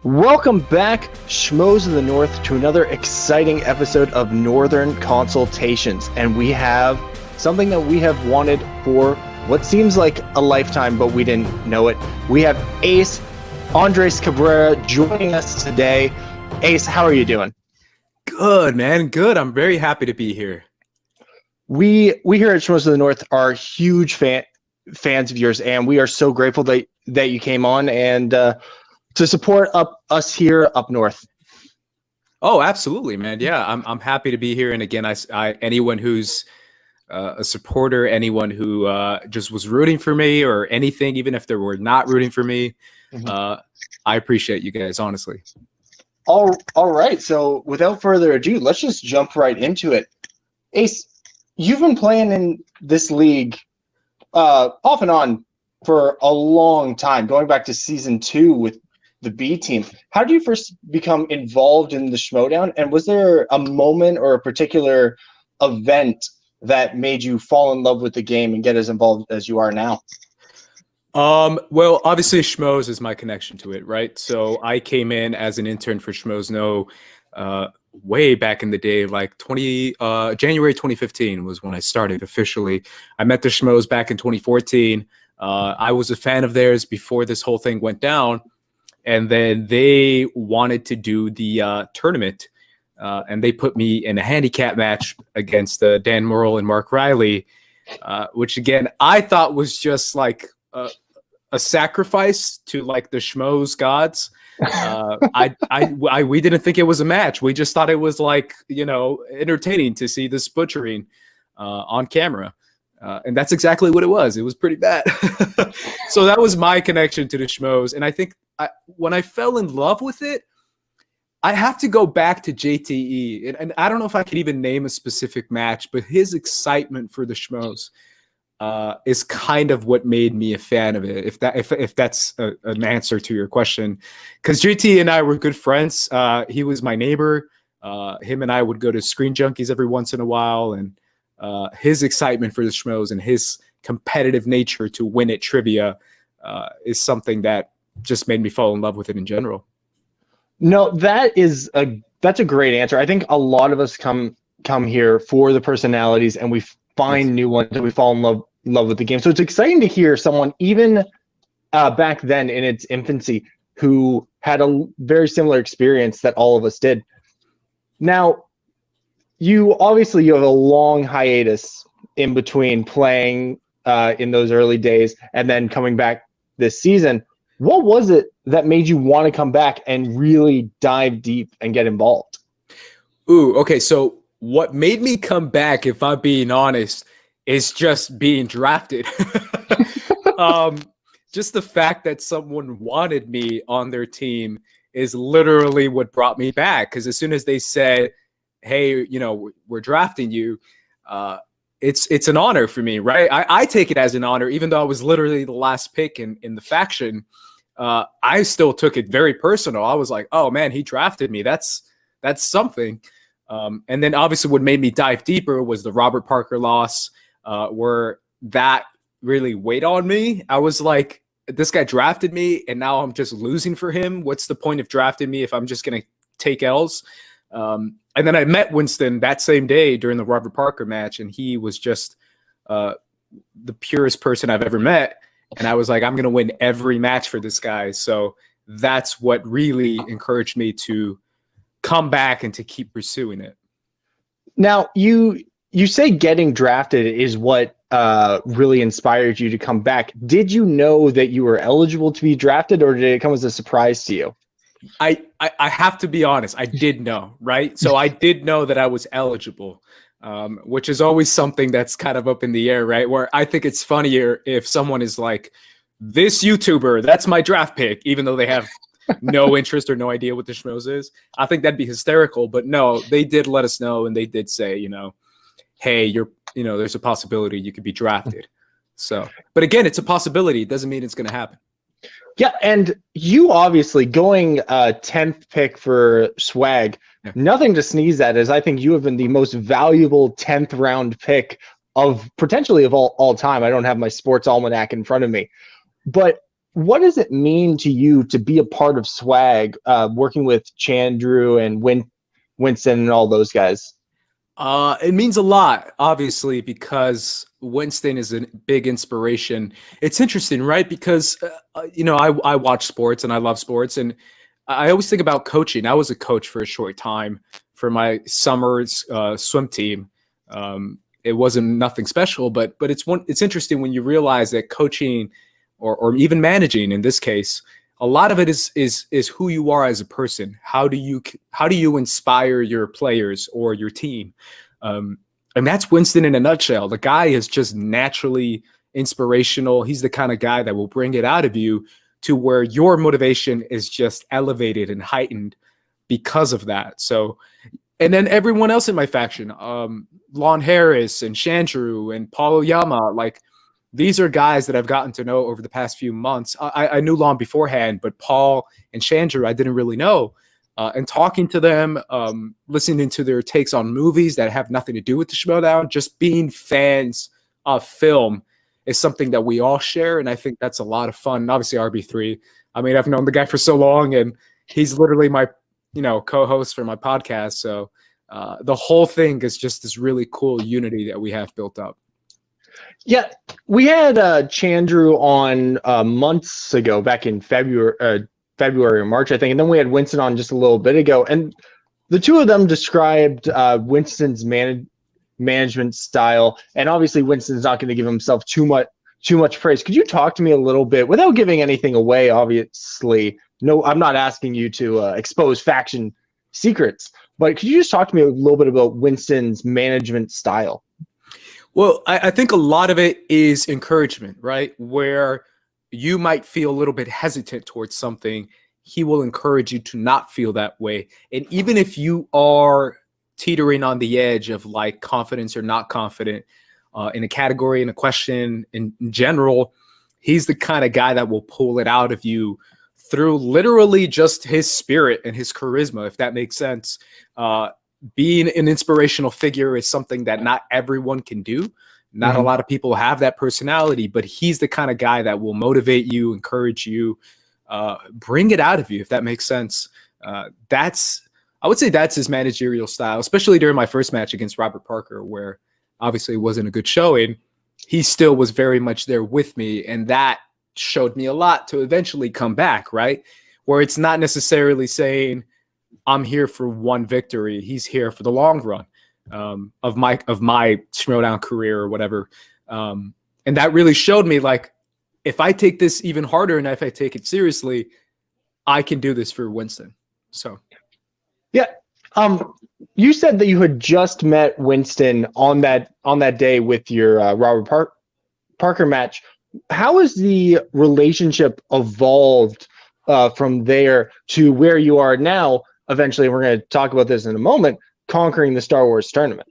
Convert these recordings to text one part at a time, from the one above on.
Welcome back, Schmoes of the North, to another exciting episode of Northern Consultations. And we have something that we have wanted for what seems like a lifetime, but we didn't know it. We have Ace, Andres Cabrera, joining us today. Ace, how are you doing? Good, man. Good. I'm very happy to be here. We here at Schmoes of the North are huge fans of yours, and we are so grateful that you came on and to support us here up north. Oh, absolutely, man. Yeah, I'm happy to be here. And again, I anyone who's a supporter, anyone who just was rooting for me or anything, even if they were not rooting for me, I appreciate you guys, honestly. All right. So without further ado, let's just jump right into it. Ace, you've been playing in this league off and on for a long time, going back to season 2 with the B team. How did you first become involved in the Schmoedown? And was there a moment or a particular event that made you fall in love with the game and get as involved as you are now? Well, obviously Schmoes is my connection to it, right? So I came in as an intern for Schmoes way back in the day, like January 2015 was when I started officially. I met the Schmoes back in 2014. I was a fan of theirs before this whole thing went down. And then they wanted to do the tournament, and they put me in a handicap match against Dan Murrell and Mark Riley, which again I thought was just like a sacrifice to like the Schmoes gods. We didn't think it was a match. We just thought it was like, entertaining to see this butchering on camera. And that's exactly what it was. It was pretty bad. So that was my connection to the Schmoes. And I think when I fell in love with it, I have to go back to JTE. And I don't know if I could even name a specific match, but his excitement for the Schmoes is kind of what made me a fan of it, if that's an answer to your question. Because JT and I were good friends. He was my neighbor. Him and I would go to Screen Junkies every once in a while. And his excitement for the Schmoes and his competitive nature to win at trivia is something that just made me fall in love with it in general. No, that's a great answer. I think a lot of us come here for the personalities, and we find new ones that we fall in love with the game. So it's exciting to hear someone even back then in its infancy who had a very similar experience that all of us did. Now, you have a long hiatus in between playing in those early days and then coming back this season. What was it that made you want to come back and really dive deep and get involved? Ooh, okay. So what made me come back, if I'm being honest, is just being drafted. Just the fact that someone wanted me on their team is literally what brought me back. Because as soon as they said, hey, we're drafting you, it's an honor for me, right? I take it as an honor, even though I was literally the last pick in the faction. I still took it very personal. I was like, oh man, he drafted me. That's something. And then obviously what made me dive deeper was the Robert Parker loss, where that really weighed on me. I was like, this guy drafted me and now I'm just losing for him. What's the point of drafting me if I'm just going to take L's? And then I met Winston that same day during the Robert Parker match, and he was just the purest person I've ever met. And I was like, I'm going to win every match for this guy. So that's what really encouraged me to come back and to keep pursuing it. Now, you say getting drafted is what really inspired you to come back. Did you know that you were eligible to be drafted, or did it come as a surprise to you? I have to be honest. I did know, right? So I did know that I was eligible, which is always something that's kind of up in the air, right? Where I think it's funnier if someone is like, this YouTuber, that's my draft pick, even though they have no interest or no idea what the Schmoes is. I think that'd be hysterical. But no, they did let us know, and they did say, hey, there's a possibility you could be drafted. So, but again, it's a possibility. It doesn't mean it's going to happen. Yeah, and you obviously going 10th pick for Swag, nothing to sneeze at, as I think you have been the most valuable 10th round pick of potentially of all time. I don't have my sports almanac in front of me. But what does it mean to you to be a part of Swag, working with Chandru and Winston and all those guys? It means a lot, obviously, because Winston is a big inspiration. It's interesting, right? Because I watch sports and I love sports, and I always think about coaching. I was a coach for a short time for my summer's swim team. It wasn't nothing special, but it's interesting when you realize that coaching or even managing in this case, a lot of it is who you are as a person. How do you inspire your players or your team? And that's Winston in a nutshell. The guy is just naturally inspirational. He's the kind of guy that will bring it out of you to where your motivation is just elevated and heightened because of that. So, and then everyone else in my faction, Lon Harris and Chandru and Paul Oyama, like these are guys that I've gotten to know over the past few months. I knew Lon beforehand, but Paul and Chandru I didn't really know. And talking to them, listening to their takes on movies that have nothing to do with the Schmodown, just being fans of film is something that we all share, and I think that's a lot of fun. And obviously, RB3. I mean, I've known the guy for so long, and he's literally my, co-host for my podcast. So the whole thing is just this really cool unity that we have built up. Yeah, we had Chandru on months ago, back in February or March, I think, and then we had Winston on just a little bit ago, and the two of them described Winston's management style, and obviously Winston's not going to give himself too much praise. Could you talk to me a little bit, without giving anything away, obviously? No, I'm not asking you to expose faction secrets, but could you just talk to me a little bit about Winston's management style? Well, I think a lot of it is encouragement, right? Where you might feel a little bit hesitant towards something, he will encourage you to not feel that way. And even if you are teetering on the edge of like confidence or not confident in a category, in a question, in general, he's the kind of guy that will pull it out of you through literally just his spirit and his charisma, if that makes sense. Being an inspirational figure is something that not everyone can do. Not a lot of people have that personality, but he's the kind of guy that will motivate you, encourage you, bring it out of you, if that makes sense. I would say that's his managerial style, especially during my first match against Robert Parker, where obviously it wasn't a good showing. He still was very much there with me, and that showed me a lot to eventually come back, right? Where it's not necessarily saying, I'm here for one victory. He's here for the long run of my Schmodown career or whatever. And that really showed me, like, if I take this even harder and if I take it seriously, I can do this for Winston. So, yeah. You said that you had just met Winston on that day with your Robert Parker match. How has the relationship evolved from there to where you are now? Eventually, we're going to talk about this in a moment, conquering the Star Wars tournament.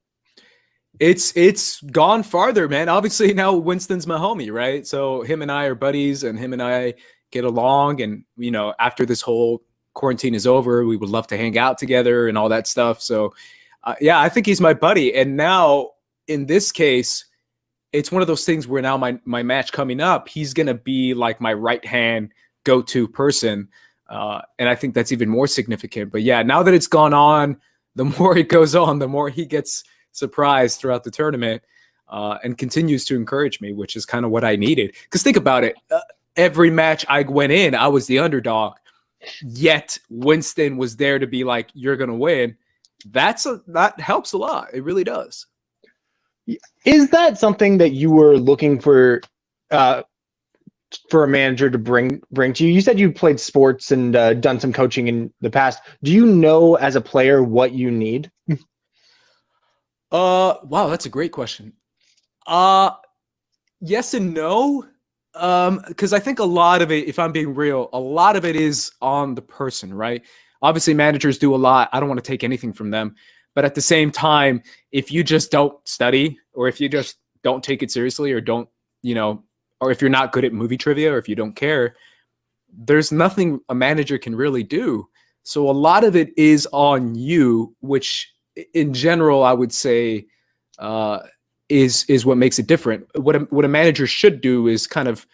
It's gone farther, man. Obviously, now Winston's my homie, right? So him and I are buddies, and him and I get along. And, after this whole quarantine is over, we would love to hang out together and all that stuff. So, yeah, I think he's my buddy. And now, in this case, it's one of those things where now my match coming up, he's going to be like my right-hand go-to person. And I think that's even more significant. But yeah, now that it's gone on, the more it goes on, the more he gets surprised throughout the tournament and continues to encourage me, which is kind of what I needed. Because think about it. Every match I went in, I was the underdog. Yet Winston was there to be like, you're going to win. That helps a lot. It really does. Is that something that you were looking for a manager to bring to you? You said you played sports and done some coaching in the past. Do you know as a player what you need? Wow, that's a great question. Yes and no. Because I think a lot of it, if I'm being real, a lot of it is on the person, right? Obviously, managers do a lot. I don't want to take anything from them. But at the same time, if you just don't study, or if you just don't take it seriously, or don't, or if you're not good at movie trivia, or if you don't care, there's nothing a manager can really do. So a lot of it is on you, which in general, I would say is what makes it different. What a manager should do is kind of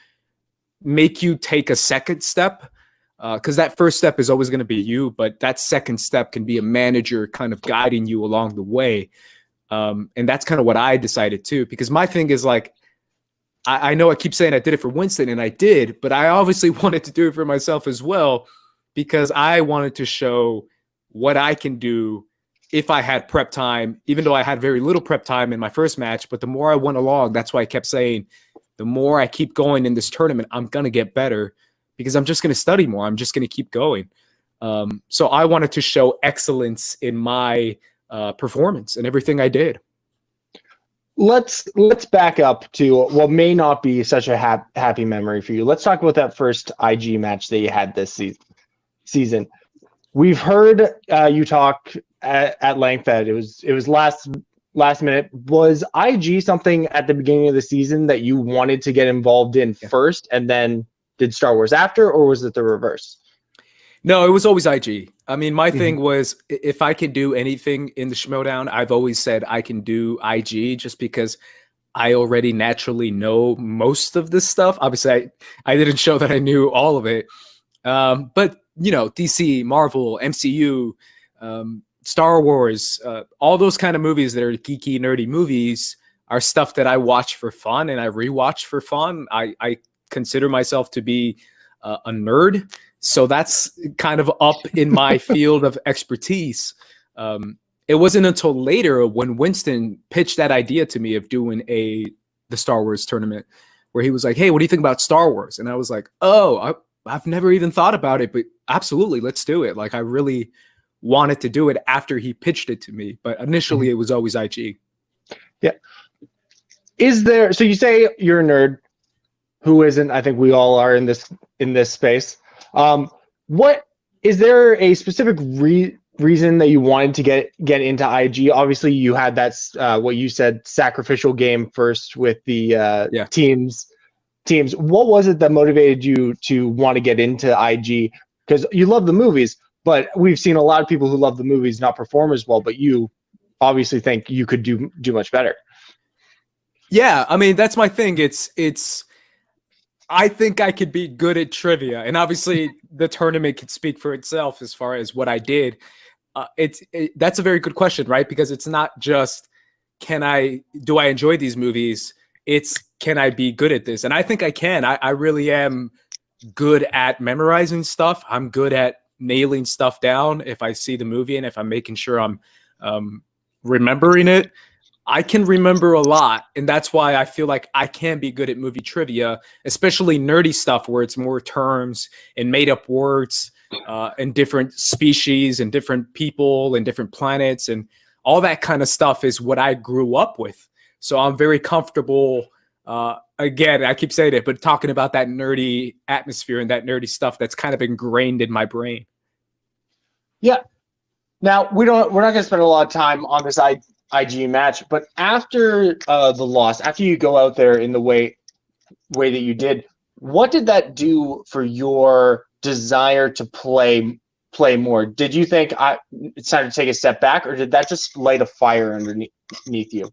make you take a second step, because that first step is always going to be you, but that second step can be a manager kind of guiding you along the way. And that's kind of what I decided too, because my thing is like, I know I keep saying I did it for Winston, and I did, but I obviously wanted to do it for myself as well, because I wanted to show what I can do if I had prep time, even though I had very little prep time in my first match. But the more I went along, that's why I kept saying, the more I keep going in this tournament, I'm going to get better, because I'm just going to study more. I'm just going to keep going. So I wanted to show excellence in my performance and everything I did. Let's back up to what may not be such a happy memory for you. Let's talk about that first IG match that you had this season. We've heard you talk at length that it was last minute. Was IG something at the beginning of the season that you wanted to get involved in first, and then did Star Wars after, or was it the reverse? No, it was always IG. I mean, my thing was, if I can do anything in the Schmodown, I've always said I can do IG, just because I already naturally know most of this stuff. Obviously, I didn't show that I knew all of it. But, you know, DC, Marvel, MCU, Star Wars, all those kind of movies that are geeky, nerdy movies are stuff that I watch for fun and I rewatch for fun. I consider myself to be a nerd. So that's kind of up in my field of expertise. It wasn't until later when Winston pitched that idea to me of doing the Star Wars tournament, where he was like, "Hey, what do you think about Star Wars?" And I was like, "Oh, I've never even thought about it, but absolutely, let's do it." Like, I really wanted to do it after he pitched it to me, but initially it was always IG. Yeah. So you say you're a nerd. Who isn't? I think we all are in this space. What is there a specific reason that you wanted to get into IG? Obviously, you had that what you said, sacrificial game first with the teams. What was it that motivated you to want to get into IG? Because you love the movies, but we've seen a lot of people who love the movies not perform as well. But you obviously think you could do much better. Yeah, I mean, that's my thing. It's. I think I could be good at trivia, and obviously the tournament can speak for itself as far as what I did. That's a very good question, right? Because it's not just do I enjoy these movies? It's, can I be good at this? And I think I can. I really am good at memorizing stuff. I'm good at nailing stuff down if I see the movie and if I'm making sure I'm remembering it. I can remember a lot, and that's why I feel like I can be good at movie trivia, especially nerdy stuff where it's more terms and made-up words and different species and different people and different planets, and all that kind of stuff is what I grew up with. So I'm very comfortable, again, I keep saying it, but talking about that nerdy atmosphere and that nerdy stuff that's kind of ingrained in my brain. Yeah. Now, we're not going to spend a lot of time on this IG match, but after the loss, after you go out there in the way that you did, what did that do for your desire to play more? Did you think it's time to take a step back, or did that just light a fire underneath you?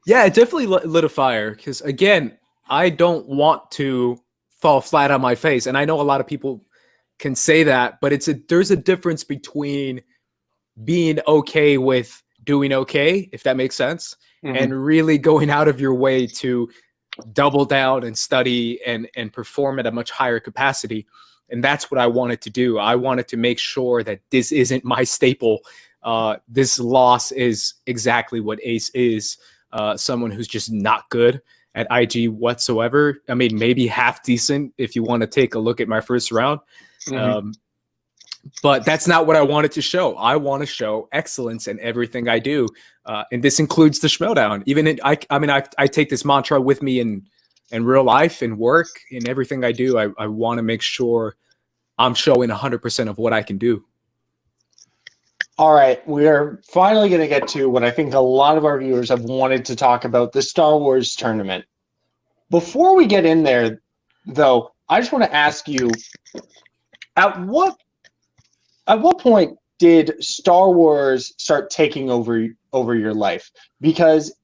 Yeah, it definitely lit a fire, because again, I don't want to fall flat on my face, and I know a lot of people can say that, but there's a difference between being okay with doing okay, if that makes sense, and really going out of your way to double down and study and perform at a much higher capacity. And that's what I wanted to do. I wanted to make sure that this isn't my staple. This loss is exactly what Ace is, someone who's just not good at IG whatsoever. I mean, maybe half decent if you want to take a look at my first round. But that's not what I wanted to show. I want to show excellence in everything I do. And this includes the Schmodown. Even I take this mantra with me in real life and work, in everything I do. I want to make sure I'm showing 100% of what I can do. All right. We're finally going to get to what I think a lot of our viewers have wanted to talk about, the Star Wars tournament. Before we get in there, though, I just want to ask you, at what point did Star Wars start taking over your life? Because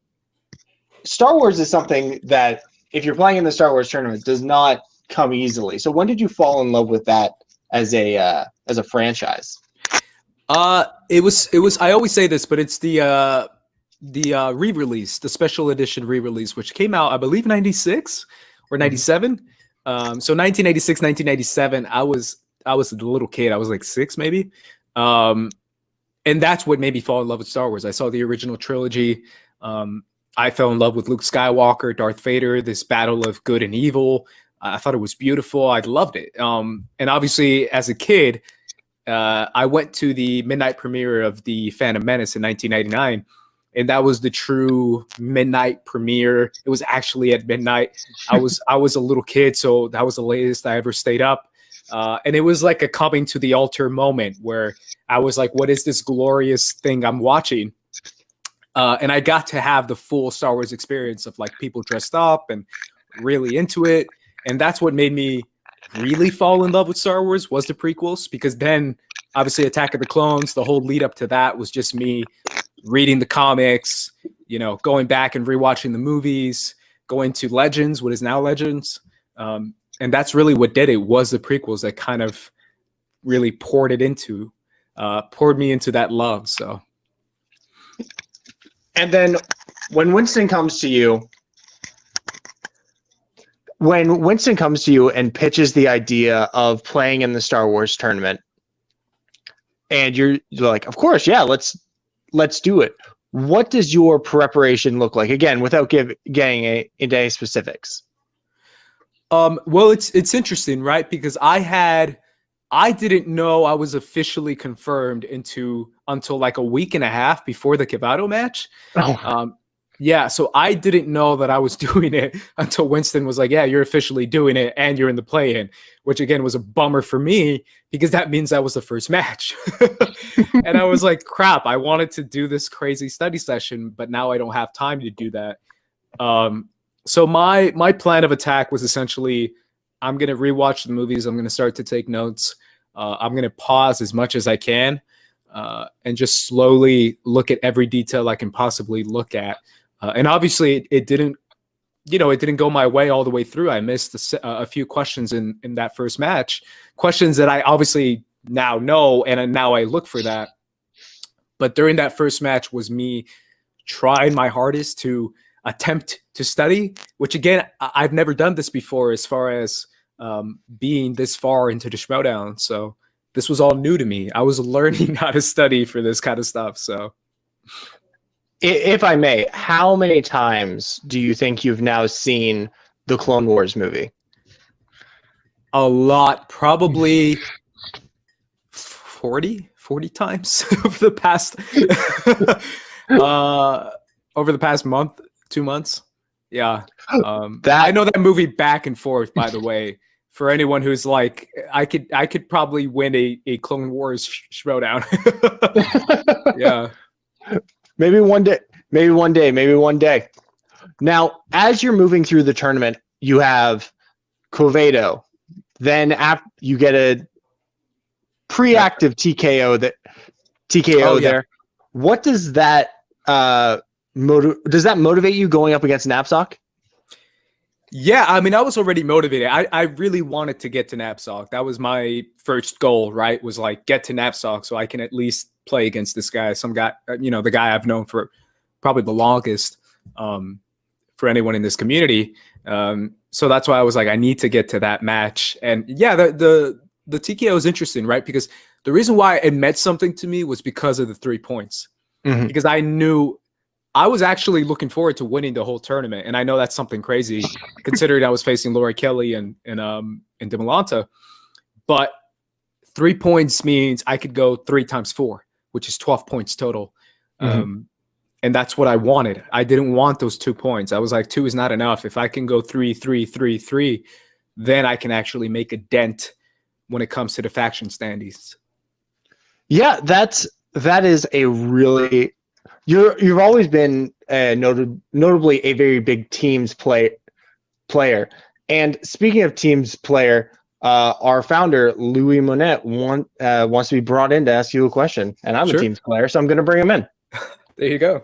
Star Wars is something that, if you're playing in the Star Wars tournament, does not come easily. So when did you fall in love with that as a franchise? It was. I always say this, but it's the re-release, the special edition re-release, which came out, I believe, 96 or 97. So 1986, 1997. I was a little kid. I was like 6, maybe. And that's what made me fall in love with Star Wars. I saw the original trilogy. I fell in love with Luke Skywalker, Darth Vader, this battle of good and evil. I thought it was beautiful. I loved it. And obviously, as a kid, I went to the midnight premiere of The Phantom Menace in 1999, and that was the true midnight premiere. It was actually at midnight. I was a little kid, so that was the latest I ever stayed up. And it was like a coming to the altar moment where I was like, what is this glorious thing I'm watching? And I got to have the full Star Wars experience of like people dressed up and really into it. And that's what made me really fall in love with Star Wars, was the prequels, because then obviously Attack of the Clones, the whole lead up to that was just me reading the comics, going back and rewatching the movies, going to Legends, what is now Legends. And that's really what did it, was the prequels that kind of really poured me into that love. So. And then when Winston comes to you and pitches the idea of playing in the Star Wars tournament, and you're like, of course, yeah, let's do it. What does your preparation look like? Again, without getting into any specifics. Well, it's interesting, right? Because I didn't know I was officially confirmed until like a week and a half before the Cavado match. Oh. Yeah, so I didn't know that I was doing it until Winston was like, yeah, you're officially doing it and you're in the play-in, which again was a bummer for me because that means that was the first match. And I was like, crap, I wanted to do this crazy study session, but now I don't have time to do that. So my plan of attack was essentially, I'm going to rewatch the movies. I'm going to start to take notes. I'm going to pause as much as I can and just slowly look at every detail I can possibly look at. And obviously it didn't go my way all the way through. I missed a few questions in that first match, questions that I obviously now know, and now I look for that. But during that first match was me trying my hardest to attempt to study, which again, I've never done this before as far as being this far into the Schmoedown. So this was all new to me. I was learning how to study for this kind of stuff. So. If I may, how many times do you think you've now seen the Clone Wars movie? A lot, probably 40 times over the past month, 2 months. Yeah. I know that movie back and forth, by the way, for anyone who's like, I could probably win a Clone Wars Schmoedown. Yeah. Maybe one day. Now, as you're moving through the tournament, you have Covado. Then after you get a pre-active TKO there. What does that motivate you going up against Knapsack? Yeah, I mean, I was already motivated. I really wanted to get to Knapsack. That was my first goal, right? Was like get to Knapsack so I can at least play against this guy, some guy, the guy I've known for probably the longest for anyone in this community. So that's why I was like, I need to get to that match. And yeah, the TKO is interesting, right? Because the reason why it meant something to me was because of the 3 points. Mm-hmm. Because I knew I was actually looking forward to winning the whole tournament. And I know that's something crazy considering I was facing Laura Kelly and Demolanta. But 3 points means I could go 3 times 4, which is 12 points total. Mm-hmm. And that's what I wanted. I didn't want those 2 points. I was like, 2 is not enough. If I can go 3, 3, 3, 3, then I can actually make a dent when it comes to the faction standings. Yeah, that is a really you've always been notably a very big teams player. And speaking of teams player, our founder Louis Monette wants to be brought in to ask you a question, and I'm a teams player, so I'm going to bring him in. There you go.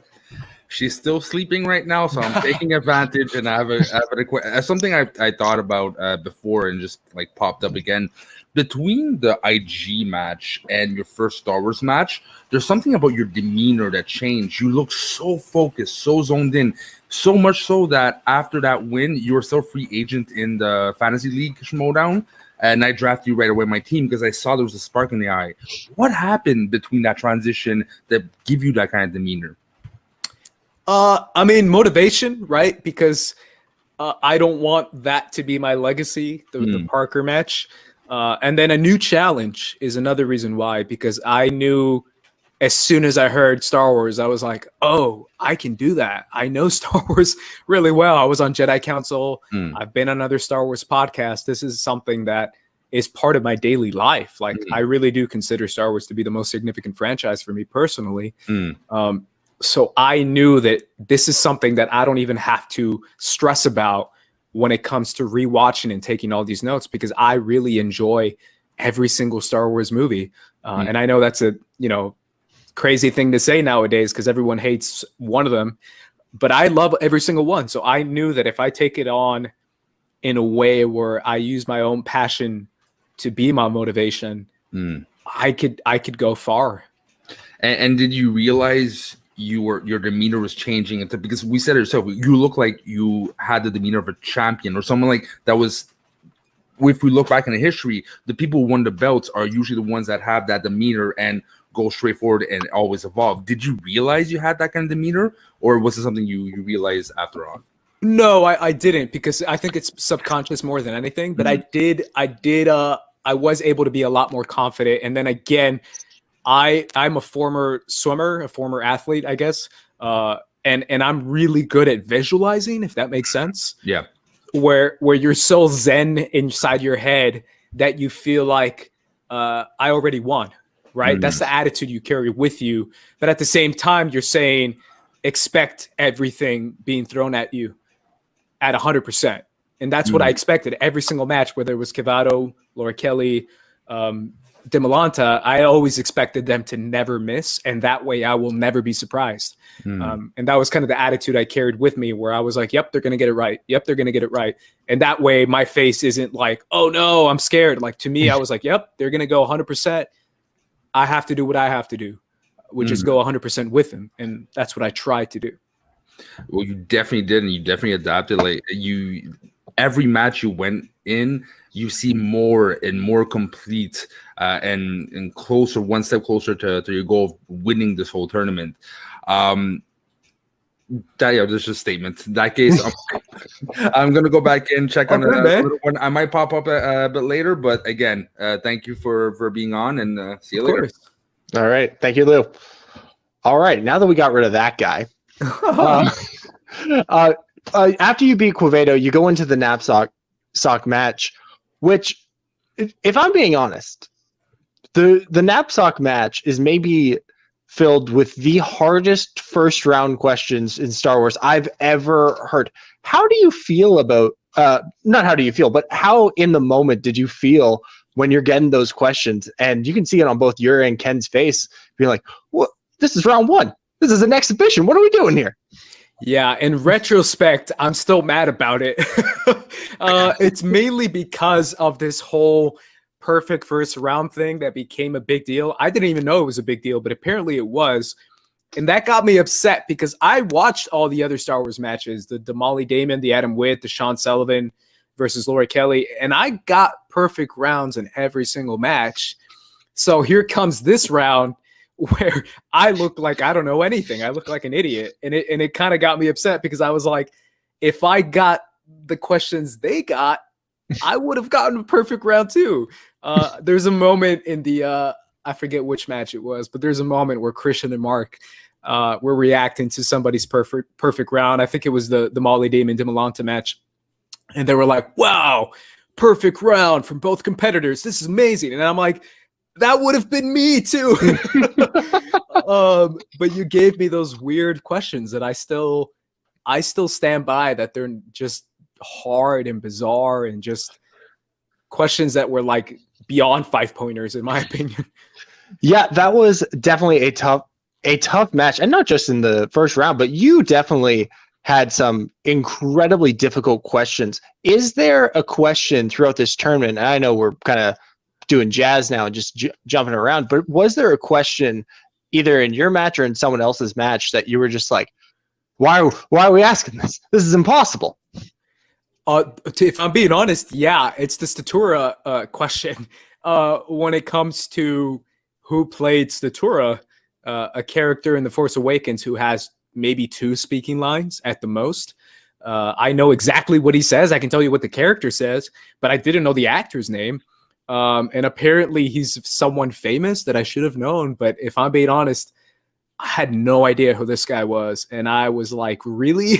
She's still sleeping right now, so I'm taking advantage, and I have something I thought about before and just like popped up again. Between the IG match and your first Star Wars match, there's something about your demeanor that changed. You look so focused, so zoned in, so much so that after that win, you were still free agent in the Fantasy League Schmodown, and I drafted you right away in my team because I saw there was a spark in the eye. What happened between that transition that give you that kind of demeanor? I mean, motivation, right? Because I don't want that to be my legacy, the Parker match. And then a new challenge is another reason why, because I knew as soon as I heard Star Wars, I was like, oh, I can do that. I know Star Wars really well. I was on Jedi Council. I've been on other Star Wars podcasts. This is something that is part of my daily life. Like, I really do consider Star Wars to be the most significant franchise for me personally. So I knew that this is something that I don't even have to stress about when it comes to rewatching and taking all these notes, because I really enjoy every single Star Wars movie. And I know that's a, crazy thing to say nowadays because everyone hates one of them, but I love every single one. So I knew that if I take it on in a way where I use my own passion to be my motivation, I could go far. And did you realize your demeanor was changing into, because we said it yourself, you look like you had the demeanor of a champion or someone like that was, if we look back in the history, the people who won the belts are usually the ones that have that demeanor and go straight forward and always evolve. Did you realize you had that kind of demeanor, or was it something you realized after all? No, I didn't, because I think it's subconscious more than anything, but I was able to be a lot more confident. And then again, I'm a former swimmer, a former athlete, I guess. And I'm really good at visualizing, if that makes sense. Yeah. Where you're so zen inside your head that you feel like I already won, right? That's the attitude you carry with you. But at the same time, you're saying expect everything being thrown at you at 100%. And that's what I expected every single match, whether it was Cavado, Laura Kelly, Demolanta. I always expected them to never miss, and that way I will never be surprised. And that was kind of the attitude I carried with me, where I was like, yep, they're going to get it right. Yep, they're going to get it right. And that way my face isn't like, oh no, I'm scared. Like, to me, I was like, yep, they're going to go 100%. I have to do what I have to do, which is go 100% with them. And that's what I tried to do. Well, you definitely did, and you definitely adapted. Like, every match you went in, you see more and more complete and closer, one step closer to your goal of winning this whole tournament. There's just a statement. In that case, I'm gonna go back and check on another one. I might pop up a bit later, but again, thank you for being on, and see you later. All right, thank you, Lou. All right, now that we got rid of that guy, after you beat Quevedo, you go into the knapsack match, which, if I'm being honest, the knapsack match is maybe filled with the hardest first round questions in Star Wars I've ever heard. How do you feel about, not how do you feel, but how in the moment did you feel when you're getting those questions? And you can see it on both your and Ken's face, being like, what? This is round one. This is an exhibition. What are we doing here? Yeah, in retrospect, I'm still mad about it. It's mainly because of this whole perfect first round thing that became a big deal. I didn't even know it was a big deal, but apparently it was. And that got me upset because I watched all the other Star Wars matches, the Molly Damon, the Adam Witt, the Sean Sullivan versus Laura Kelly, and I got perfect rounds in every single match. So here comes this round where I look like I don't know anything. I look like an idiot. And it kind of got me upset because I was like, if I got the questions they got, I would have gotten a perfect round too. There's a moment in the, I forget which match it was, but there's a moment where Christian and Mark were reacting to somebody's perfect round. I think it was the Molly Damon Demolanta match. And they were like, wow, perfect round from both competitors. This is amazing. And I'm like, that would have been me too. But you gave me those weird questions that I still stand by, that they're just hard and bizarre and just questions that were like beyond 5-pointers in my opinion. Yeah, that was definitely a a tough match, and not just in the first round, but you definitely had some incredibly difficult questions. Is there a question throughout this tournament? And I know we're kind of doing jazz now and just jumping around, but was there a question either in your match or in someone else's match that you were just like, why are we asking this? This is impossible. If I'm being honest, yeah, it's the Statura question. When it comes to who played Statura, a character in The Force Awakens who has maybe 2 speaking lines at the most. I know exactly what he says. I can tell you what the character says, but I didn't know the actor's name. And apparently he's someone famous that I should have known. But if I'm being honest, I had no idea who this guy was. And I was like, really?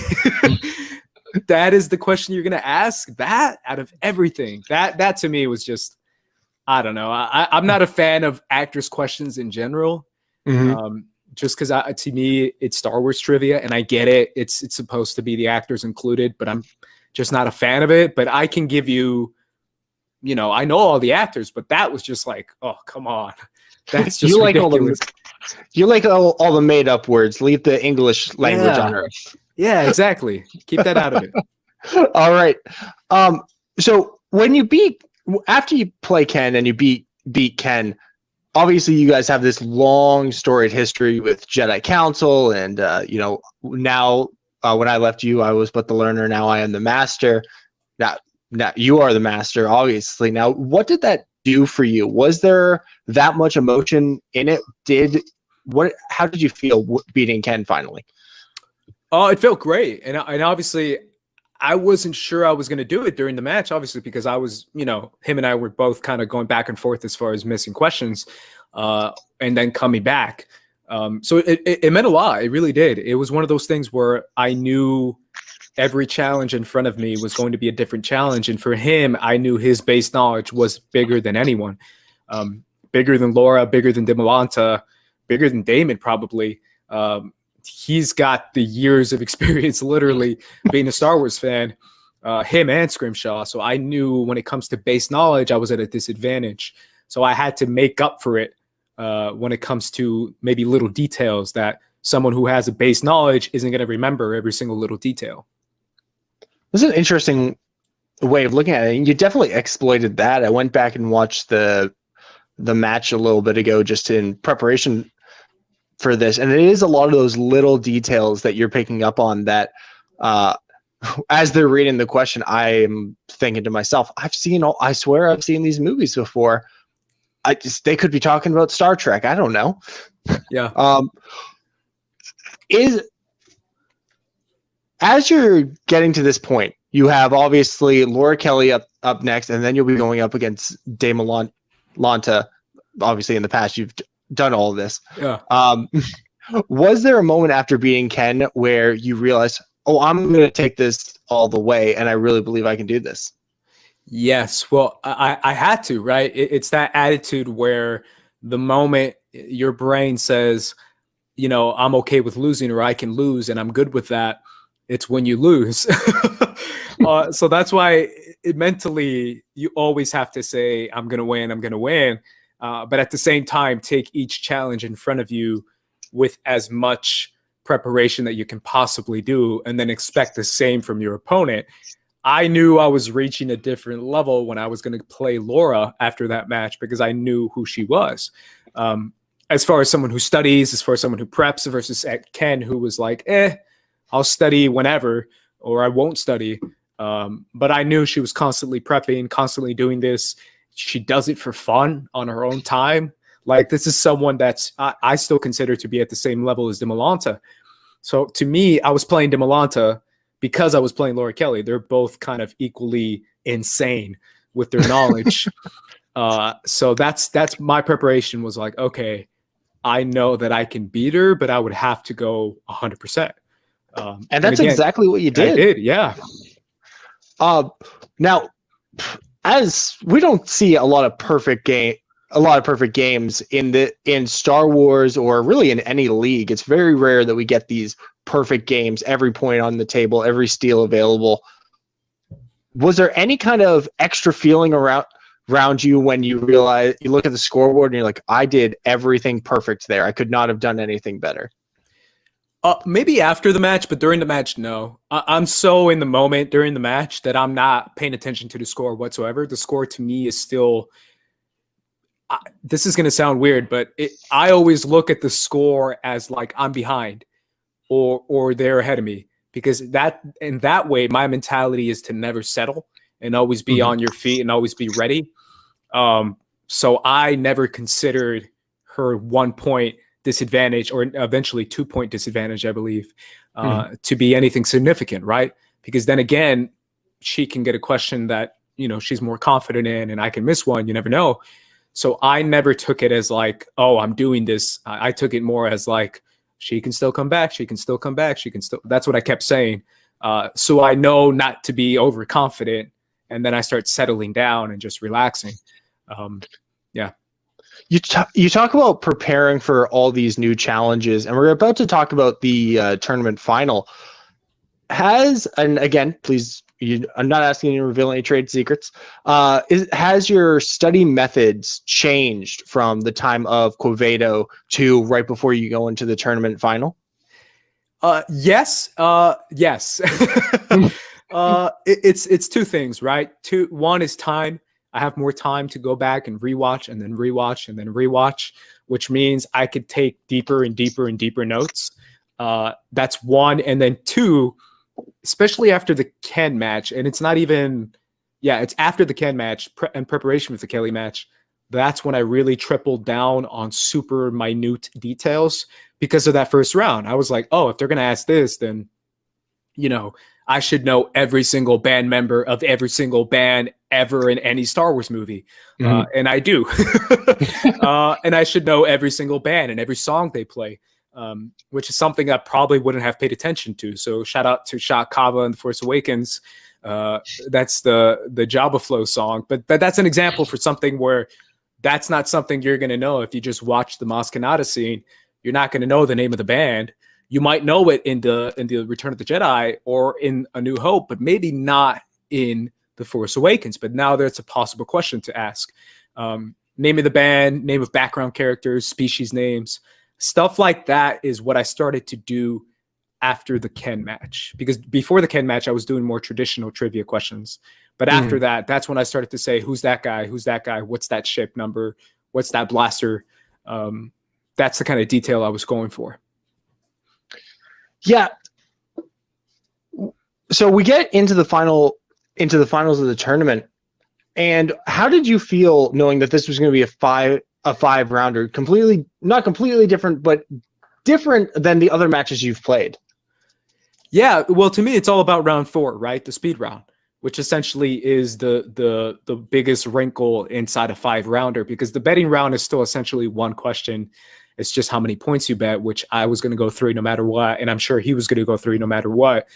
That is the question you're going to ask? That out of everything? That to me was just, I don't know. I'm not a fan of actors' questions in general. Mm-hmm. Just because to me, it's Star Wars trivia, and I get it. It's supposed to be the actors included, but I'm just not a fan of it. But I can give you, I know all the actors, but that was just like, oh, come on. That's just ridiculous. You like all the made up words. Leave the English language on Earth. Yeah, exactly. Keep that out of it. All right. So when after you play Ken and you beat Ken, obviously you guys have this long storied history with Jedi Council, and now when I left you, I was but the learner. Now I am the master. Now you are the master, obviously. Now, what did that do for you? Was there that much emotion in it? How did you feel beating Ken finally? Oh, it felt great, and obviously, I wasn't sure I was going to do it during the match, obviously, because I was, him and I were both kind of going back and forth as far as missing questions, and then coming back. So it meant a lot. It really did. It was one of those things where I knew every challenge in front of me was going to be a different challenge, and for him, I knew his base knowledge was bigger than anyone, bigger than Laura, bigger than Demolanta, bigger than Damon, probably. He's got the years of experience, literally being a Star Wars fan, him and Scrimshaw. So I knew when it comes to base knowledge, I was at a disadvantage. So I had to make up for it when it comes to maybe little details that someone who has a base knowledge isn't going to remember every single little detail. This is an interesting way of looking at it. You definitely exploited that. I went back and watched the match a little bit ago just in preparation for this, and it is a lot of those little details that you're picking up on that as they're reading the question, I am thinking to myself, I swear I've seen these movies before. They could be talking about Star Trek. I don't know. Yeah. As you're getting to this point, you have obviously Laura Kelly up next, and then you'll be going up against Demolanta. Obviously in the past you've done all of this. Yeah. Was there a moment after beating Ken where you realized, oh, I'm going to take this all the way, and I really believe I can do this? Yes. Well, I had to, right? It's that attitude where the moment your brain says, I'm okay with losing, or I can lose and I'm good with that, it's when you lose. So that's why mentally you always have to say, I'm going to win, I'm going to win. But at the same time, take each challenge in front of you with as much preparation that you can possibly do, and then expect the same from your opponent. I knew I was reaching a different level when I was going to play Laura after that match, because I knew who she was. As far as someone who studies, as far as someone who preps, versus Ken, who was like, I'll study whenever, or I won't study. But I knew she was constantly prepping, constantly doing this. She does it for fun on her own time. Like, this is someone that's I still consider to be at the same level as Demolanta. So to me, I was playing Demolanta because I was playing Laura Kelly. They're both kind of equally insane with their knowledge. So that's my preparation, was like, okay, I know that I can beat her, but I would have to go 100%. And that's exactly what you did. I did, yeah. Now, as we don't see a lot of perfect games in Star Wars, or really in any league. It's very rare that we get these perfect games, every point on the table, every steal available. Was there any kind of extra feeling around you when you realize, you look at the scoreboard and you're like, I did everything perfect there. I could not have done anything better? Maybe after the match, but during the match, no. I'm so in the moment during the match that I'm not paying attention to the score whatsoever. The score to me is still. This is going to sound weird, but I always look at the score as like I'm behind, or they're ahead of me, because in that way my mentality is to never settle and always be on your feet and always be ready. So I never considered her 1 point disadvantage, or eventually 2 point disadvantage, I believe, to be anything significant, right? Because then again, she can get a question that, she's more confident in, and I can miss one. You never know. So I never took it as like, oh, I'm doing this. I took it more as like, she can still come back. She can still come back. She can still. That's what I kept saying. So I know not to be overconfident, and then I start settling down and just relaxing. Yeah. You talk about preparing for all these new challenges, and we're about to talk about the tournament final. And again, please, I'm not asking you to reveal any trade secrets. Has your study methods changed from the time of Quevedo to right before you go into the tournament final? Yes. Yes. It's two things, right? One is time. I have more time to go back and rewatch and then rewatch and then rewatch, which means I could take deeper and deeper and deeper notes. That's one. And then two, especially after the Ken match, and it's not even, it's after the Ken match in preparation for the Kelly match. That's when I really tripled down on super minute details because of that first round. I was like, oh, if they're going to ask this, then, I should know every single band member of every single band ever in any Star Wars movie. And I do. And I should know every single band and every song they play, which is something I probably wouldn't have paid attention to. So shout out to Shot Kava and The Force Awakens. That's the Jabba Flow song. But that's an example for something where that's not something you're going to know if you just watch the Mos Kanata scene. You're not going to know the name of the band. You might know it in the Return of the Jedi or in A New Hope, but maybe not in The Force Awakens. But now there's a possible question to ask. Name of the band, name of background characters, species names, stuff like that is what I started to do after the Ken match. Because before the Ken match, I was doing more traditional trivia questions. But after that, that's when I started to say, who's that guy? Who's that guy? What's that ship number? What's that blaster? That's the kind of detail I was going for. Yeah. So we get into the finals of the tournament. And how did you feel knowing that this was going to be a five rounder, not completely different, but different than the other matches you've played? Yeah, well, to me, it's all about round 4, right? The speed round, which essentially is the biggest wrinkle inside a 5-rounder, because the betting round is still essentially one question. It's just how many points you bet, which I was going to go 3 no matter what, and I'm sure he was going to go 3 no matter what.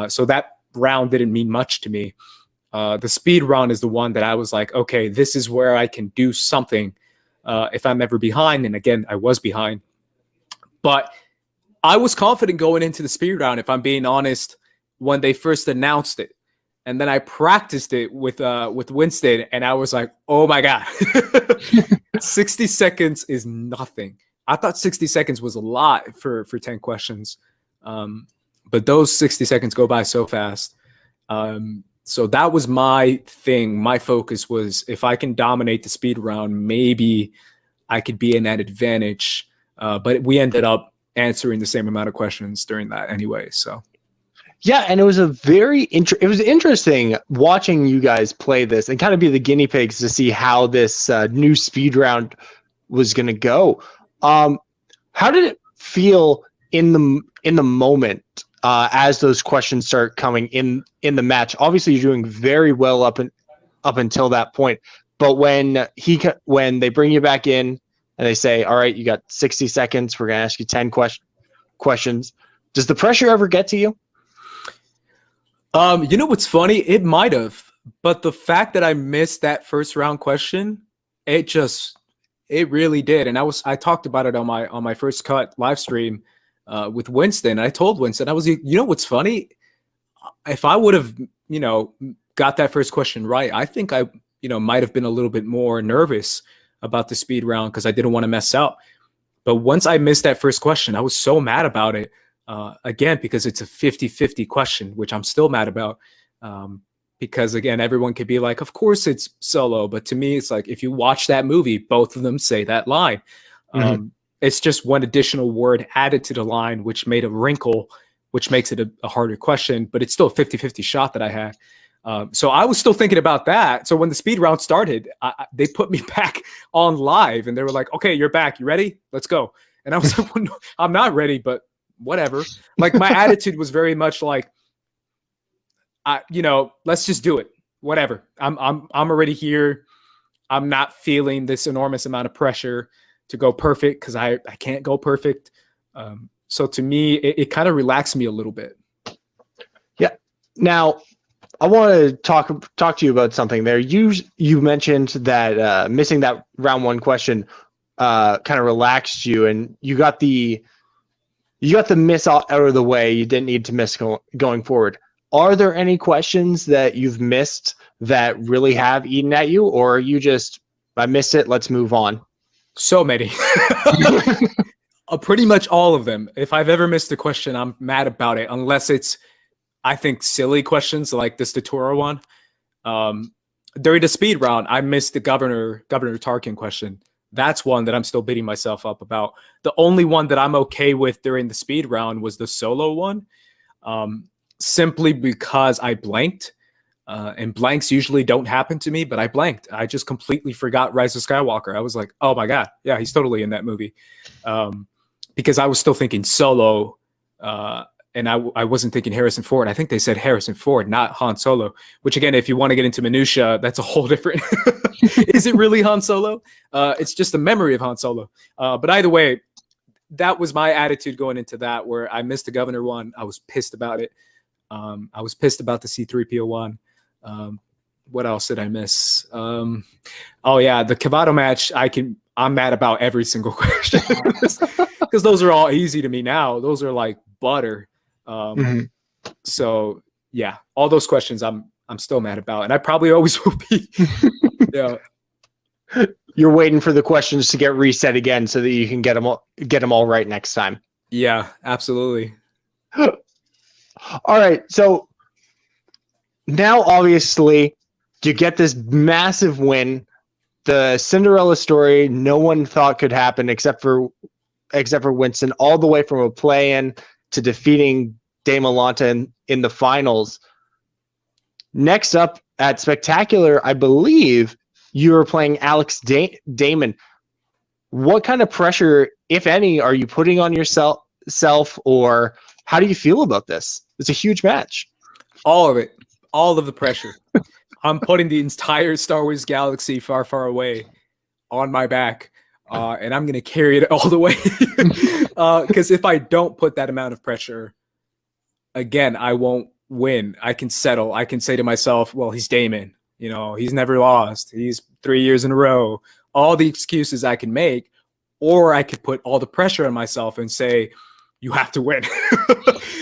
So that round didn't mean much to me. The speed round is the one that I was like, okay, this is where I can do something if I'm ever behind. And again, I was behind. But I was confident going into the speed round, if I'm being honest, when they first announced it. And then I practiced it with Winston, and I was like, oh my God, 60 seconds is nothing. I thought 60 seconds was a lot for 10 questions. But those 60 seconds go by so fast. So that was my thing. My focus was, if I can dominate the speed round, maybe I could be in that advantage. But we ended up answering the same amount of questions during that anyway. So. Yeah, and it was it was interesting watching you guys play this and kind of be the guinea pigs to see how this new speed round was going to go. How did it feel in the moment as those questions start coming in the match? Obviously, you're doing very well up until that point, but when they bring you back in and they say, "All right, you got 60 seconds. We're going to ask you 10 questions." Does the pressure ever get to you? You know what's funny? It might have, but the fact that I missed that first round question, it really did. And I talked about it on my first cut live stream with Winston. I told Winston, I was, you know what's funny? If I would have, got that first question right, I think might have been a little bit more nervous about the speed round because I didn't want to mess up. But once I missed that first question, I was so mad about it. Again, because it's a 50-50 question, which I'm still mad about. Because again, everyone could be like, of course it's Solo. But to me, it's like, if you watch that movie, both of them say that line. It's just one additional word added to the line, which made a wrinkle, which makes it a harder question. But it's still a 50-50 shot that I had. So I was still thinking about that. So when the speed round started, they put me back on live and they were like, okay, you're back. You ready? Let's go. And I was like, well, no, I'm not ready, but whatever. Like my attitude was very much like, let's just do it. Whatever. I'm already here. I'm not feeling this enormous amount of pressure to go perfect because I can't go perfect. So to me, it kind of relaxed me a little bit. Yeah. Now, I want to talk to you about something there. You mentioned that missing that round one question kind of relaxed you, and you got the miss out of the way. You didn't need to miss going forward. Are there any questions that you've missed that really have eaten at you, or are you just, I missed it, let's move on? So many. Pretty much all of them. If I've ever missed a question, I'm mad about it, unless it's, I think, silly questions like this Datura one. During the speed round, I missed the Governor Tarkin question. That's one that I'm still beating myself up about. The only one that I'm okay with during the speed round was the Solo one, simply because I blanked. And blanks usually don't happen to me, but I blanked. I just completely forgot Rise of Skywalker. I was like, oh my God, yeah, he's totally in that movie. Because I was still thinking Solo, and I wasn't thinking Harrison Ford. I think they said Harrison Ford, not Han Solo, which again, if you want to get into minutia, that's a whole different, is it really Han Solo? It's just a memory of Han Solo. But either way, that was my attitude going into that, where I missed the Governor one. I was pissed about it. I was pissed about the C-3PO one. What else did I miss? Oh yeah, the Cavato match. I'm mad about every single question because those are all easy to me now. Those are like butter. So yeah, all those questions I'm still mad about, and I probably always will be. Yeah. You're waiting for the questions to get reset again so that you can get them all right next time. Yeah, absolutely. All right, so now obviously you get this massive win, the Cinderella story no one thought could happen except for Winston, all the way from a play-in to defeating Dame Alanta in the finals. Next up at Spectacular, I believe you were playing Alex Damon. What kind of pressure, if any, are you putting on yourself, or how do you feel about this? It's a huge match. All of it. All of the pressure. I'm putting the entire Star Wars galaxy far, far away on my back, and I'm going to carry it all the way. Because if I don't put that amount of pressure, again, I won't win. I can settle. I can say to myself, well, he's Damon. He's never lost. He's 3 years in a row. All the excuses I can make, or I could put all the pressure on myself and say, you have to win.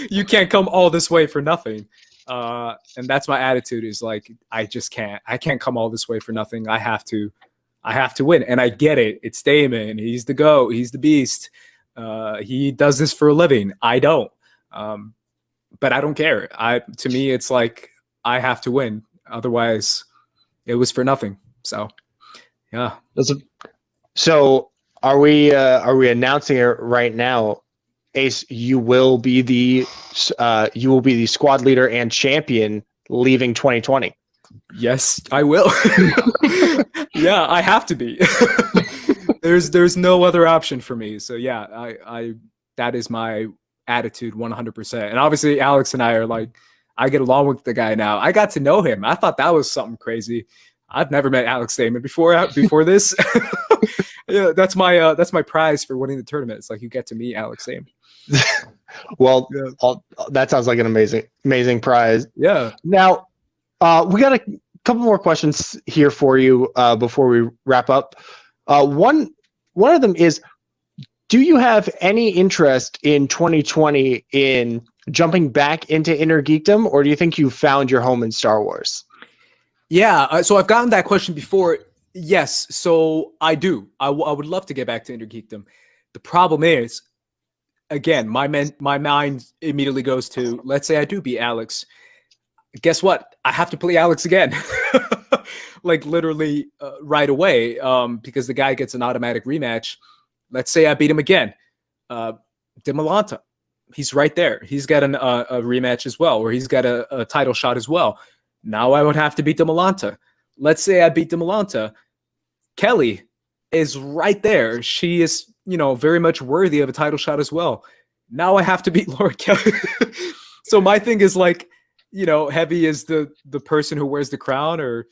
You can't come all this way for nothing. And that's my attitude, is like, I just can't. I can't come all this way for nothing. I have to win. And I get it. It's Damon. He's the GOAT. He's the beast. He does this for a living. I don't. But I don't care. To me, it's like, I have to win. Otherwise, it was for nothing. So, yeah. So are we announcing it right now? Ace, you will be the squad leader and champion leaving 2020. Yes, I will. Yeah, I have to be. There's no other option for me. So yeah, I that is my attitude 100%. And obviously Alex and I are like, I get along with the guy now. I got to know him. I thought that was something crazy. I've never met Alex Damon before this. Yeah, that's my prize for winning the tournament. It's like, you get to meet Alex Damon. Well, yeah. That sounds like an amazing prize. Yeah. Now, we got a couple more questions here for you before we wrap up. One of them is, do you have any interest in 2020 in jumping back into inner geekdom, or do you think you found your home in Star Wars? Yeah, so I've gotten that question before. Yes, so I do. I would love to get back to Intergeekdom. The problem is, again, my mind immediately goes to, let's say I do beat Alex. Guess what? I have to play Alex again, like literally right away, because the guy gets an automatic rematch. Let's say I beat him again. Demolanta, he's right there. He's got a rematch as well, or he's got a title shot as well. Now I would have to beat Demolanta. Let's say I beat Demolanta. Kelly is right there. She is, very much worthy of a title shot as well. Now I have to beat Laura Kelly. So my thing is like, Heavy is the person who wears the crown, or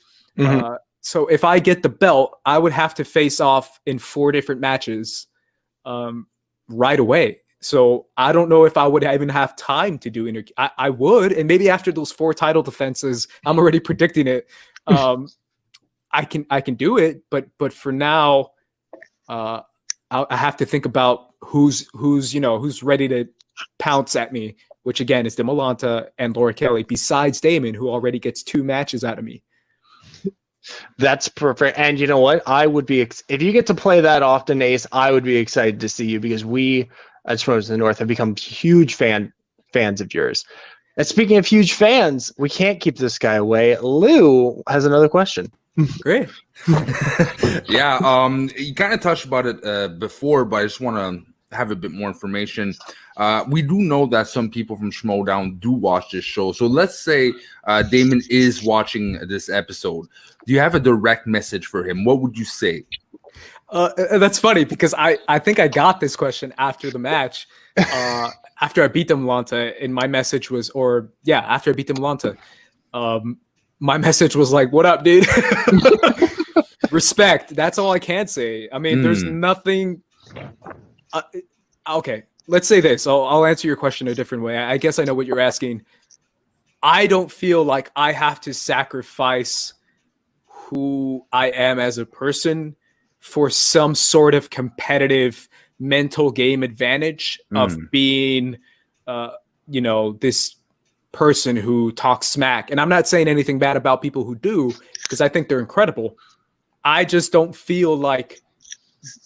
so if I get the belt, I would have to face off in 4 different matches right away. So I don't know if I would even have time to do I would, and maybe after those 4 title defenses, I'm already predicting it. I can do it, but for now, I have to think about who's ready to pounce at me, which again is Demolanta and Laura Kelly, besides Damon, who already gets 2 matches out of me. That's perfect. And you know what? I would be, if you get to play that often, Ace, I would be excited to see you, because we, as Promoters of the North, have become huge fans of yours. And speaking of huge fans, we can't keep this guy away. Lou has another question. Great. Yeah, you kind of touched about it before, but I just want to have a bit more information. We do know that some people from Schmodown do watch this show. So let's say Damon is watching this episode. Do you have a direct message for him? What would you say? That's funny, because I think I got this question after the match, after I beat Demolanta, and my message was, after I beat Demolanta, my message was like, "What up, dude?" Respect. That's all I can say. I mean, there's nothing. Okay, let's say this. I'll answer your question a different way. I guess I know what you're asking. I don't feel like I have to sacrifice who I am as a person for some sort of competitive mental game advantage of being, this person who talks smack. And I'm not saying anything bad about people who do, because I think they're incredible. I just don't feel like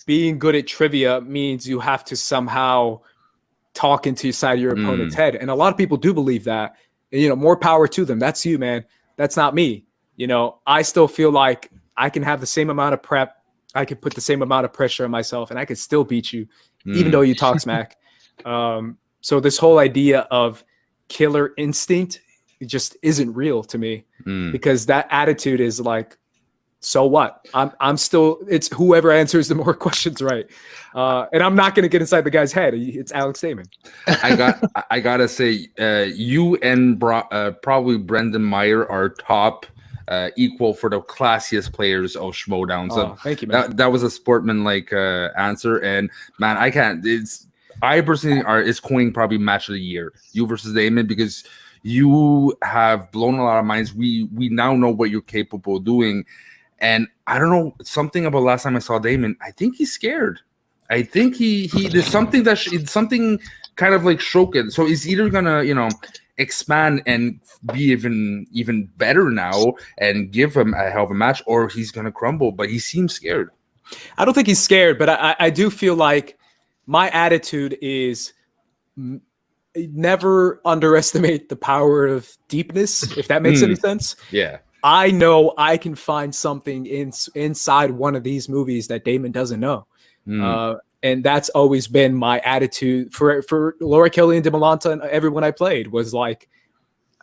being good at trivia means you have to somehow talk into the side of your opponent's head. And a lot of people do believe that. And, more power to them. That's you, man. That's not me. I still feel like I can have the same amount of prep. I can put the same amount of pressure on myself, and I can still beat you, even though you talk smack. So this whole idea of killer instinct, it just isn't real to me, because that attitude is like, so what? I'm still, it's whoever answers the more questions right. And I'm not going to get inside the guy's head. It's Alex Damon. I gotta say, you and probably Brendan Meyer are top equal for the classiest players of Schmodown. So thank you, man. That was a sportsman-like answer. And man, I personally is coining probably match of the year, you versus Damon, because you have blown a lot of minds. We now know what you're capable of doing. And I don't know, something about last time I saw Damon, I think he's scared. I think he there's something something kind of like stroking. So he's either gonna, expand and be even better now and give him a hell of a match, or he's gonna crumble. But he seems scared. I don't think he's scared, but I do feel like my attitude is never underestimate the power of deepness, if that makes any sense. Yeah. I know I can find something inside one of these movies that Damon doesn't know. And that's always been my attitude for Laura Kelly and Demolanta and everyone I played, was like,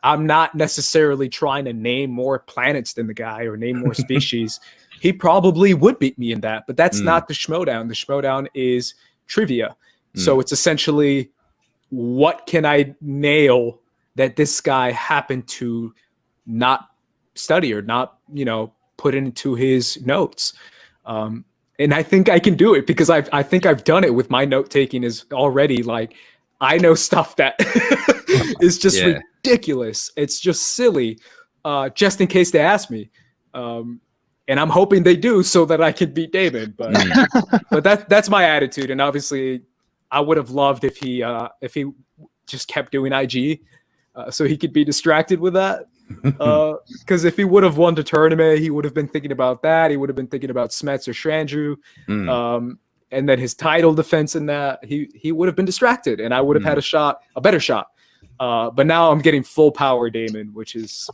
I'm not necessarily trying to name more planets than the guy or name more species. He probably would beat me in that, but that's not the Schmodown. The Schmodown is trivia. So it's essentially, what can I nail that this guy happened to not study or not, put into his notes. And I think I can do it, because I think I've done it with my note taking is already like, I know stuff that is just ridiculous. It's just silly, just in case they ask me. And I'm hoping they do, so that I can beat David. But that's my attitude. And obviously I would have loved if he just kept doing IG, so he could be distracted with that. Because if he would have won the tournament, he would have been thinking about that. He would have been thinking about Smets or Shandru. And then his title defense in that, he would have been distracted, and I would have had a better shot. But now I'm getting full power Damon, which is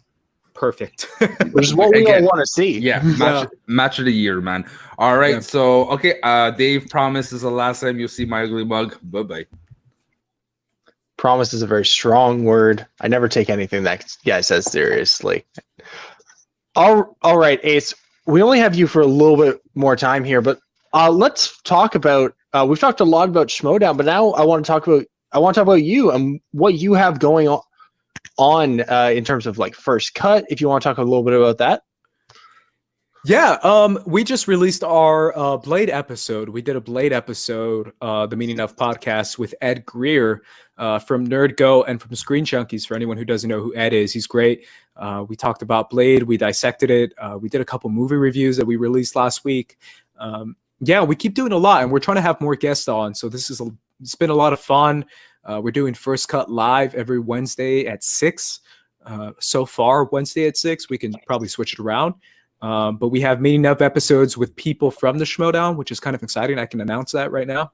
perfect. Which is what we all want to see. Yeah, match of the year, man. All right, so okay, Dave, promise is the last time you'll see my ugly mug. Bye-bye. Promise is a very strong word. I never take anything that guy says seriously. All right, Ace. We only have you for a little bit more time here, but let's talk about. We've talked a lot about Schmodown, but now I want to talk about you and what you have going on in terms of like First Cut. If you want to talk a little bit about that. Yeah, we just released our Blade episode. We did a Blade episode, the Meaning of podcast with Ed Greer from Nerd Go and from Screen Junkies. For anyone who doesn't know who Ed is, he's great. We talked about Blade. We dissected it. We did a couple movie reviews that we released last week. Yeah, we keep doing a lot, and we're trying to have more guests on. So it's been a lot of fun. We're doing First Cut live every Wednesday at 6. So far, Wednesday at 6. We can probably switch it around. But we have Meeting Of episodes with people from the Schmodown, which is kind of exciting. I can announce that right now.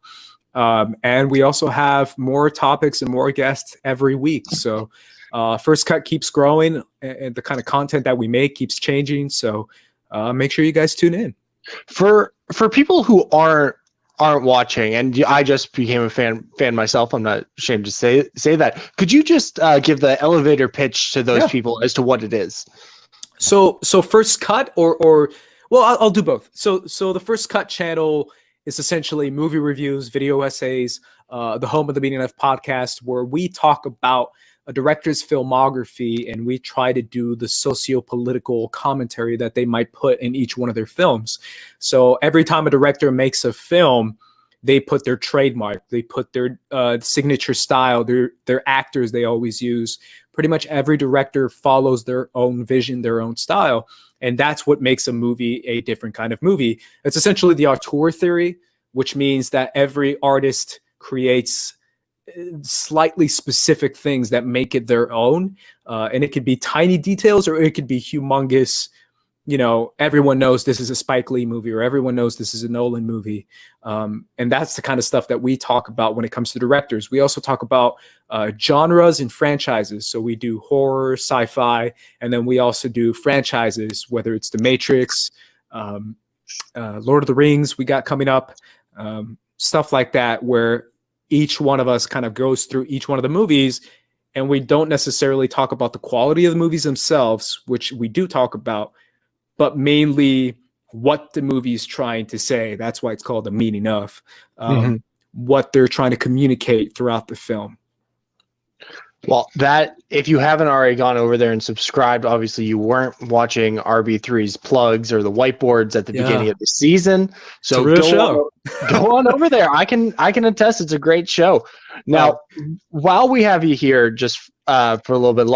And we also have more topics and more guests every week. So First Cut keeps growing, and the kind of content that we make keeps changing. So make sure you guys tune in. For people who aren't watching, and I just became a fan myself, I'm not ashamed to say that. Could you just give the elevator pitch to those people as to what it is? So First Cut or well, I'll do both. So the First Cut channel is essentially movie reviews, video essays, the home of the Meaning Of podcast, where we talk about a director's filmography and we try to do the socio-political commentary that they might put in each one of their films. So every time a director makes a film, they put their trademark, they put their signature style, their actors they always use. Pretty much every director follows their own vision, their own style. And that's what makes a movie a different kind of movie. It's essentially the auteur theory, which means that every artist creates slightly specific things that make it their own. And it could be tiny details or it could be humongous. You know, everyone knows this is a Spike Lee movie or everyone knows this is a Nolan movie. And that's the kind of stuff that we talk about when it comes to directors. We also talk about genres and franchises. So we do horror, sci-fi, and then we also do franchises, whether it's The Matrix, Lord of the Rings we got coming up, stuff like that, where each one of us kind of goes through each one of the movies, and we don't necessarily talk about the quality of the movies themselves, which we do talk about, but mainly what the movie is trying to say. That's why it's called The Meaning Of, what they're trying to communicate throughout the film. Well, that if you haven't already gone over there and subscribed, obviously you weren't watching RB3's plugs or the whiteboards at the beginning of the season. So go on over there. I can attest it's a great show. Now, while we have you here just for a little bit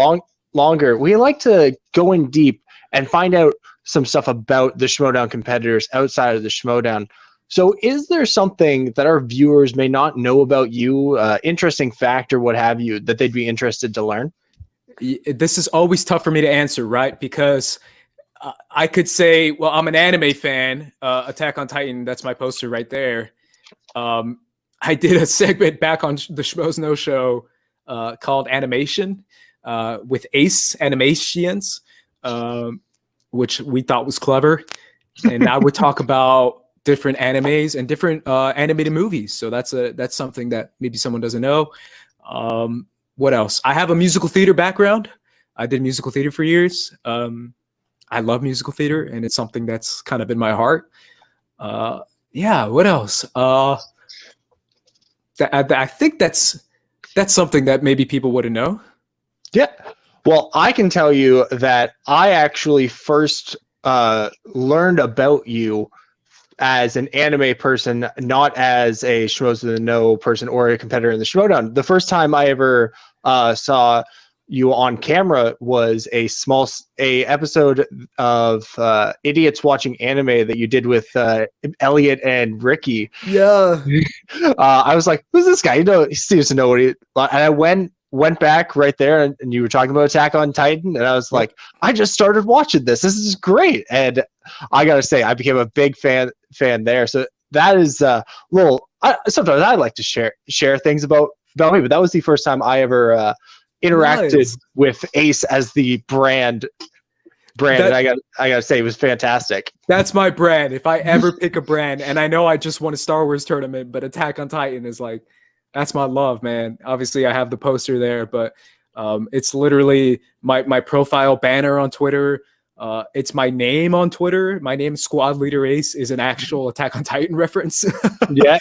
longer, we like to go in deep and find out some stuff about the Schmodown competitors outside of the Schmodown. So is there something that our viewers may not know about you, interesting fact or what have you, that they'd be interested to learn? This is always tough for me to answer, right? Because I could say, well, I'm an anime fan, Attack on Titan, that's my poster right there. I did a segment back on the Schmoes No Show called Animation with Ace Animations, which we thought was clever. And now we talk about different animes and different animated movies. So that's something that maybe someone doesn't know. What else? I have a musical theater background. I did musical theater for years. I love musical theater, and it's something that's kind of in my heart. Yeah, what else? I think that's something that maybe people wouldn't know. Yeah. Well, I can tell you that I actually first learned about you as an anime person, not as a Schmoes to the Know person or a competitor in the Schmodown. The first time I ever saw you on camera was a episode of Idiots Watching Anime that you did with Elliot and Ricky. Yeah. I was like, who's this guy? You know, he seems to know what and I went went back right there, and you were talking about Attack on Titan, and I was like, I just started watching this. This is great, and I gotta say, I became a big fan there. So that is sometimes I like to share things about me, but that was the first time I ever interacted with Ace as the brand. And I gotta say, it was fantastic. That's my brand. If I ever pick a brand, and I know I just won a Star Wars tournament, but Attack on Titan is like, that's my love, man. Obviously, I have the poster there, but it's literally my profile banner on Twitter. It's my name on Twitter. My name, Squad Leader Ace, is an actual Attack on Titan reference. Yeah.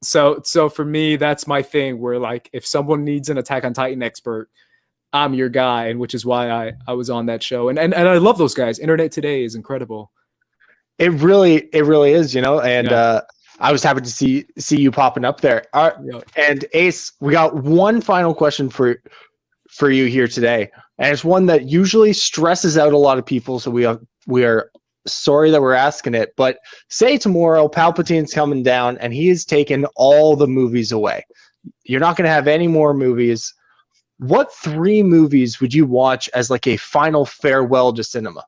So for me, that's my thing. Where like, if someone needs an Attack on Titan expert, I'm your guy, and which is why I was on that show. And I love those guys. Internet Today is incredible. It really is, and I was happy to see you popping up there. And Ace, we got one final question for you here today, and it's one that usually stresses out a lot of people. So we are sorry that we're asking it, but say tomorrow Palpatine's coming down and he has taken all the movies away. You're not going to have any more movies. What 3 movies would you watch as like a final farewell to cinema?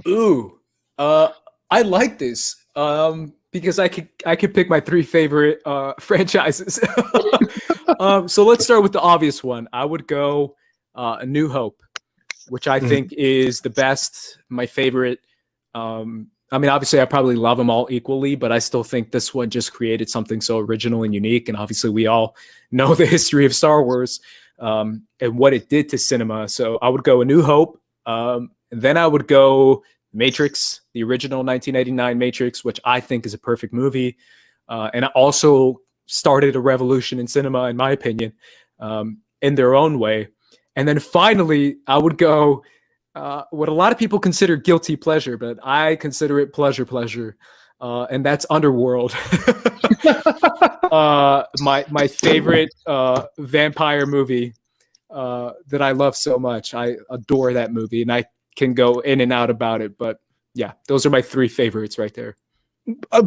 Ooh, I like this. Because I could pick my 3 favorite franchises. So let's start with the obvious one. I would go A New Hope, which I think is the best, my favorite. I mean, obviously, I probably love them all equally, but I still think this one just created something so original and unique. And obviously, we all know the history of Star Wars and what it did to cinema. So I would go A New Hope. And then I would go Matrix, the original 1989 Matrix, which I think is a perfect movie. And it also started a revolution in cinema, in my opinion, in their own way. And then finally, I would go what a lot of people consider guilty pleasure, but I consider it pleasure. And that's Underworld. My favorite vampire movie that I love so much. I adore that movie, and I can go in and out about it, but yeah, those are my 3 favorites right there.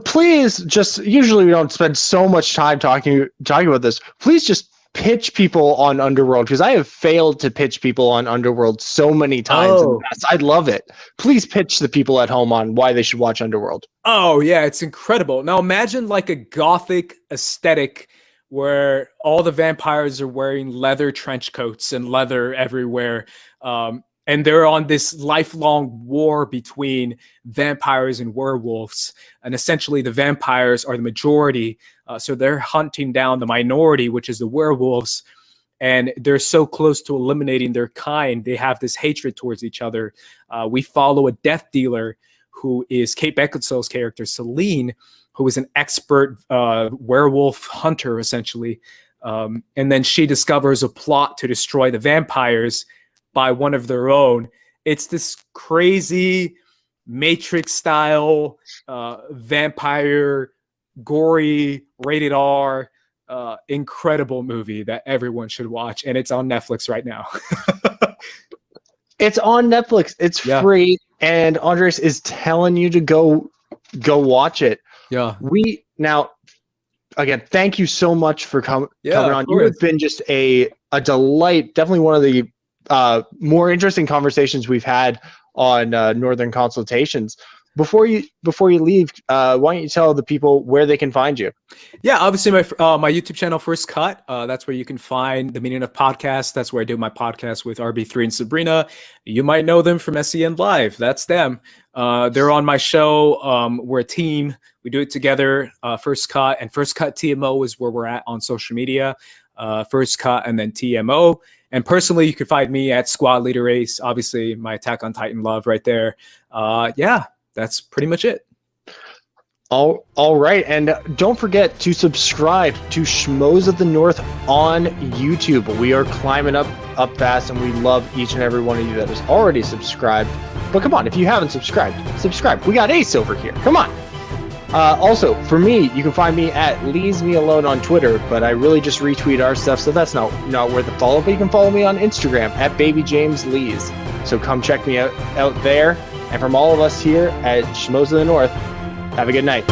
Please, just usually we don't spend so much time talking about this. Please just pitch people on Underworld, because I have failed to pitch people on Underworld so many times in the past. I love it. Please pitch the people at home on why they should watch Underworld. Oh yeah, it's incredible. Now imagine like a gothic aesthetic where all the vampires are wearing leather trench coats and leather everywhere. And they're on this lifelong war between vampires and werewolves. And essentially the vampires are the majority. So they're hunting down the minority, which is the werewolves. And they're so close to eliminating their kind. They have this hatred towards each other. We follow a death dealer who is Kate Beckinsale's character, Celine, who is an expert werewolf hunter, essentially. And then she discovers a plot to destroy the vampires by one of their own. It's this crazy Matrix style vampire, gory, rated R, incredible movie that everyone should watch, and it's on Netflix right now. It's on Netflix. It's free, and Andres is telling you to go watch it. Yeah. Now, again, thank you so much for coming on. You have been just a delight. Definitely one of the more interesting conversations we've had on Northern Consultations. Before you leave, why don't you tell the people where they can find you? Yeah, obviously my YouTube channel, First Cut. That's where you can find The Meaning of Podcasts. That's where I do my podcast with RB3 and Sabrina. You might know them from SEN Live. That's them. They're on my show. We're a team. We do it together. First Cut and First Cut TMO is where we're at on social media. First Cut and then TMO. And personally, you can find me at Squad Leader Ace. Obviously, my Attack on Titan love right there. That's pretty much it. All right. And don't forget to subscribe to Schmoes of the North on YouTube. We are climbing up fast, and we love each and every one of you that is already subscribed. But come on, if you haven't subscribed, subscribe. We got Ace over here. Come on. Also, for me, you can find me at Leaves Me Alone on Twitter, but I really just retweet our stuff, so that's not worth a follow. But you can follow me on Instagram at BabyJamesLees. So come check me out there. And from all of us here at Schmoes of the North, have a good night.